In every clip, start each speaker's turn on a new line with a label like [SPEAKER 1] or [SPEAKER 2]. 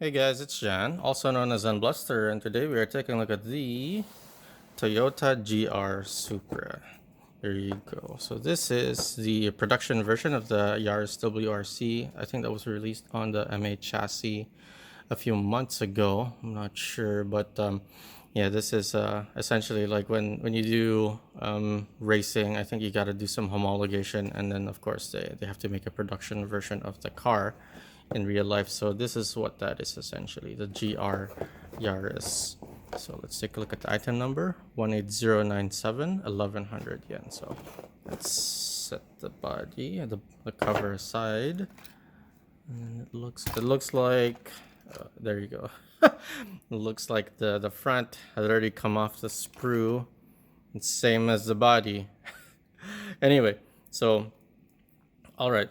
[SPEAKER 1] Hey guys, it's Jan, also known as Unbluster, and today we are taking a look at the Toyota GR Supra. There you go. So this is the production version of the Yaris WRC. I think that was released on the MA chassis a few months ago. I'm not sure, but yeah, this is essentially like when you do racing. I think you got to do some homologation, and then of course they have to make a production version of the car in real life. So this is what that is essentially, the GR Yaris. So let's take a look at the item number 18097 1100 yen. So let's set the body and the cover aside, and it looks like there you go. It looks like the front had already come off the sprue. It's same as the body. Anyway, so all right,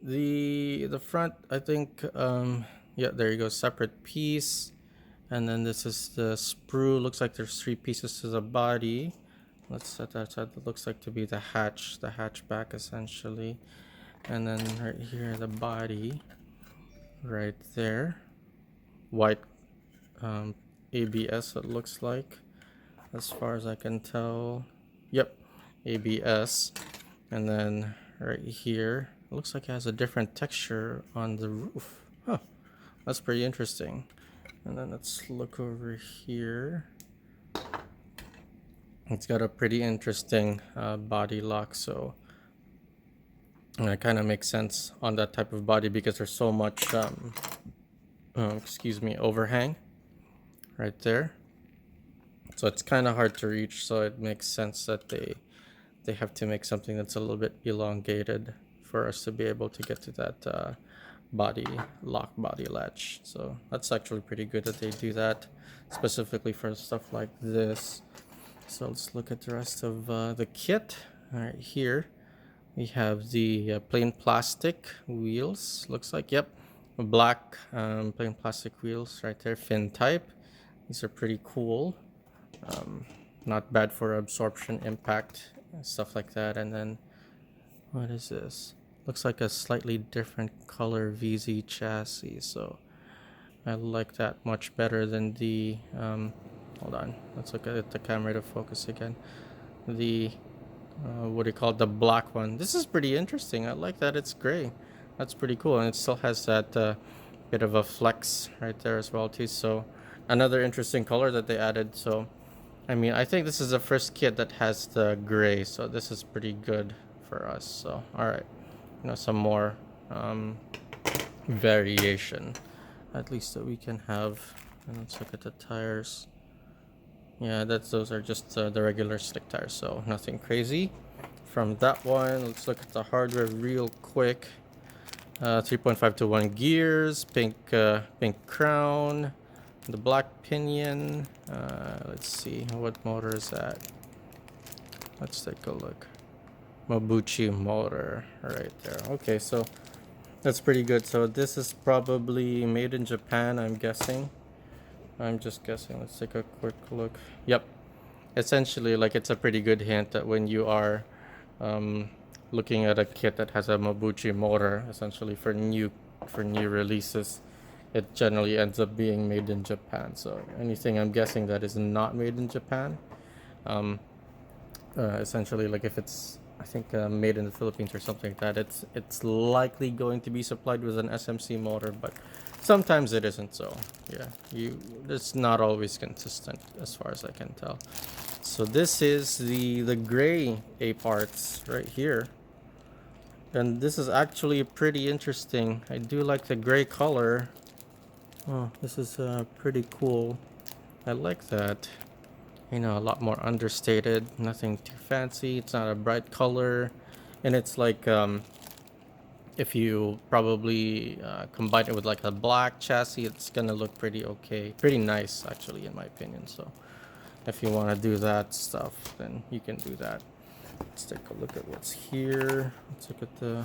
[SPEAKER 1] the front, I think, yeah, there you go, separate piece. And then this is the sprue. Looks like there's three pieces to the body. Let's set that aside. It looks like to be the hatchback essentially. And then right here, the body right there, white ABS, it looks like, as far as I can tell. Yep, ABS. And then right here, it looks like it has a different texture on the roof. Huh, that's pretty interesting. And then let's look over here. It's got a pretty interesting body lock, so it kind of makes sense on that type of body because there's so much overhang right there, so it's kind of hard to reach. So it makes sense that they have to make something that's a little bit elongated for us to be able to get to that body latch. So that's actually pretty good that they do that specifically for stuff like this. So let's look at the rest of the kit. All right, here we have the plain plastic wheels. Looks like, yep, black plain plastic wheels right there, fin type. These are pretty cool. Not bad for absorption, impact, stuff like that. And then what is this? Looks like a slightly different color VZ chassis, so I like that much better than the hold on, let's look at the camera to focus again. The what do you call it, the black one. This is pretty interesting. I like that it's gray. That's pretty cool, and it still has that bit of a flex right there as well too. So another interesting color that they added. So I mean, I think this is the first kit that has the gray, so this is pretty good for us. So all right, some more variation at least that we can have. And let's look at the tires. Yeah, those are just the regular slick tires, so nothing crazy from that one. Let's look at the hardware real quick. 3.5 to 1 gears, pink crown, the black pinion. Let's see, what motor is that? Let's take a look. Mabuchi motor right there. Okay, so that's pretty good. So this is probably made in Japan, I'm guessing. I'm just guessing. Let's take a quick look. Yep, essentially, like, it's a pretty good hint that when you are looking at a kit that has a Mabuchi motor, essentially for new releases, it generally ends up being made in Japan. So anything, I'm guessing, that is not made in Japan, essentially, like if it's, I think, made in the Philippines or something like that, it's likely going to be supplied with an SMC motor, but sometimes it isn't. So yeah, it's not always consistent as far as I can tell. So this is the gray A parts right here, and this is actually pretty interesting. I do like the gray color. Oh, this is pretty cool. I like that. A lot more understated, nothing too fancy. It's not a bright color, and it's like if you probably combine it with like a black chassis, it's gonna look pretty nice actually, in my opinion. So if you want to do that stuff, then you can do that. Let's take a look at what's here. Let's look at the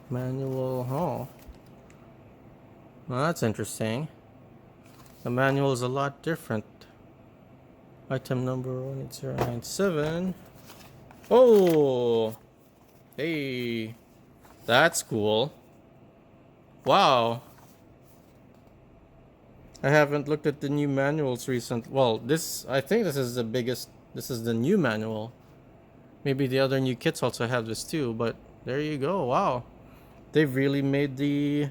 [SPEAKER 1] manual. Oh, well, that's interesting. The manual is a lot different. Item number 18097. Oh, hey, that's cool. Wow. I haven't looked at the new manuals recent. Well, I think this is the biggest. This is the new manual. Maybe the other new kits also have this too, but there you go. Wow. They've really made the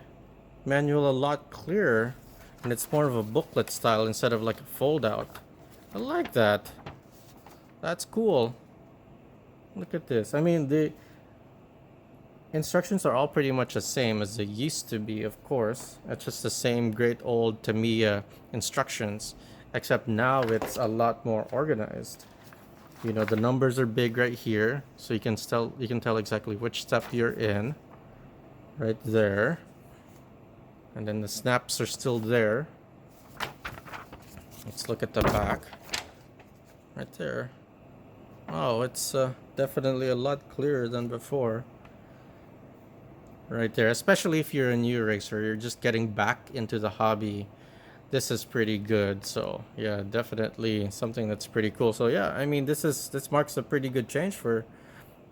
[SPEAKER 1] manual a lot clearer, and it's more of a booklet style instead of like a fold out. I like that. That's cool. Look at this. I mean, the instructions are all pretty much the same as they used to be, of course. It's just the same great old Tamiya instructions, except now it's a lot more organized. You know, the numbers are big right here, so you can tell exactly which step you're in, right there. And then the snaps are still there. Let's look at the back, right there. Oh, it's definitely a lot clearer than before. Right there, especially if you're a new racer, you're just getting back into the hobby. This is pretty good. So yeah, definitely something that's pretty cool. So yeah, I mean, this marks a pretty good change for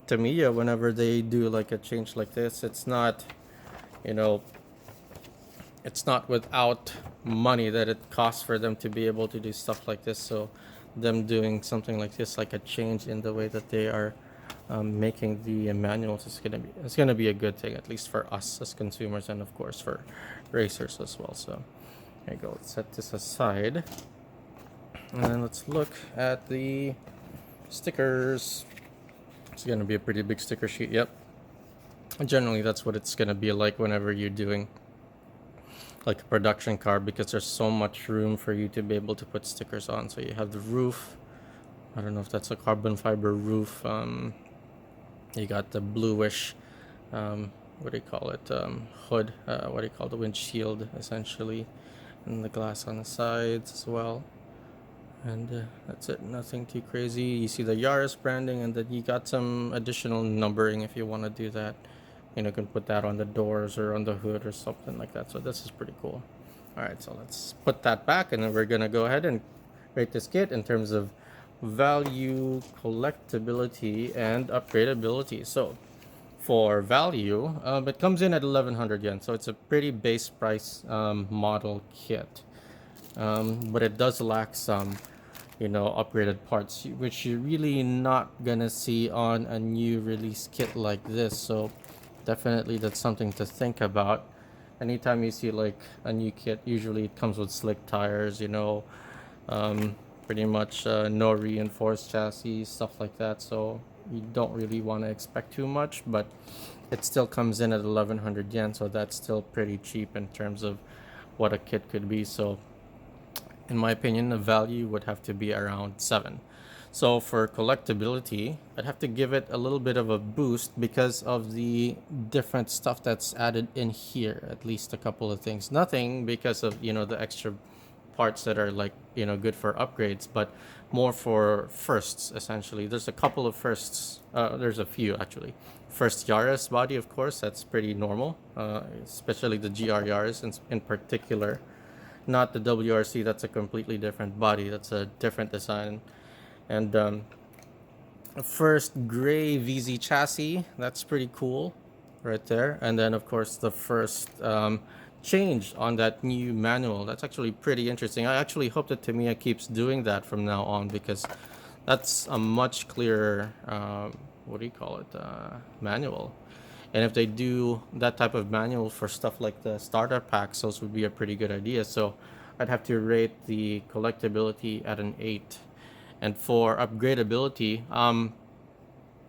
[SPEAKER 1] Tamiya whenever they do like a change like this. It's not, you know, it's not without money that it costs for them to be able to do stuff like this. So them doing something like this, like a change in the way that they are making the manuals, is gonna be a good thing, at least for us as consumers, and of course for racers as well. So there you go. Let's set this aside, and then let's look at the stickers. It's gonna be a pretty big sticker sheet. Yep. Generally, that's what it's gonna be like whenever you're doing like a production car, because there's so much room for you to be able to put stickers on. So you have the roof. I don't know if that's a carbon fiber roof. You got the bluish, what do you call it, hood, what do you call the windshield, essentially, and the glass on the sides as well. And that's it, nothing too crazy. You see the Yaris branding, and then you got some additional numbering if you want to do that. You know, you can put that on the doors or on the hood or something like that. So this is pretty cool. All right, so let's put that back, and then we're gonna go ahead and rate this kit in terms of value, collectability, and upgradability. So for value, it comes in at 1100 yen, so it's a pretty base price model kit, but it does lack some, you know, upgraded parts, which you're really not gonna see on a new release kit like this. So definitely that's something to think about. Anytime you see like a new kit, usually it comes with slick tires, you know, pretty much no reinforced chassis, stuff like that. So you don't really want to expect too much, but it still comes in at 1100 yen, so that's still pretty cheap in terms of what a kit could be. So in my opinion, the value would have to be around 7. So for collectability, I'd have to give it a little bit of a boost because of the different stuff that's added in here. At least a couple of things. Nothing because of, you know, the extra parts that are like, you know, good for upgrades, but more for firsts, essentially. There's a couple of firsts. There's a few actually. First Yaris body, of course, that's pretty normal, especially the GR Yaris in particular. Not the WRC, that's a completely different body. That's a different design. And first gray VZ chassis, that's pretty cool right there. And then of course the first change on that new manual, that's actually pretty interesting. I actually hope that Tamiya keeps doing that from now on, because that's a much clearer what do you call it, manual. And if they do that type of manual for stuff like the starter packs, those would be a pretty good idea. So I'd have to rate the collectability at an 8. And for upgradability,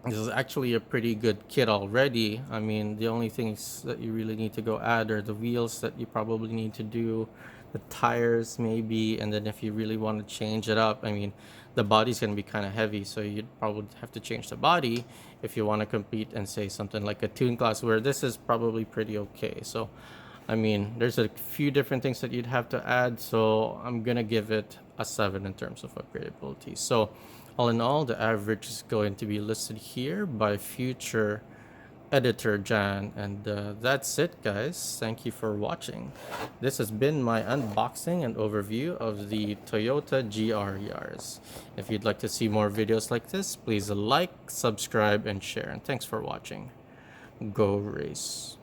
[SPEAKER 1] this is actually a pretty good kit already. I mean, the only things that you really need to go add are the wheels that you probably need to do, the tires maybe, and then if you really want to change it up, I mean, the body's going to be kind of heavy, so you'd probably have to change the body if you want to compete and say something like a tune class, where this is probably pretty okay. So I mean, there's a few different things that you'd have to add, so I'm gonna give it a 7 in terms of upgradability. So all in all, the average is going to be listed here by future editor Jan. And that's it, guys. Thank you for watching. This has been my unboxing and overview of the Toyota GR Yaris. If you'd like to see more videos like this, please like, subscribe, and share. And thanks for watching. Go race.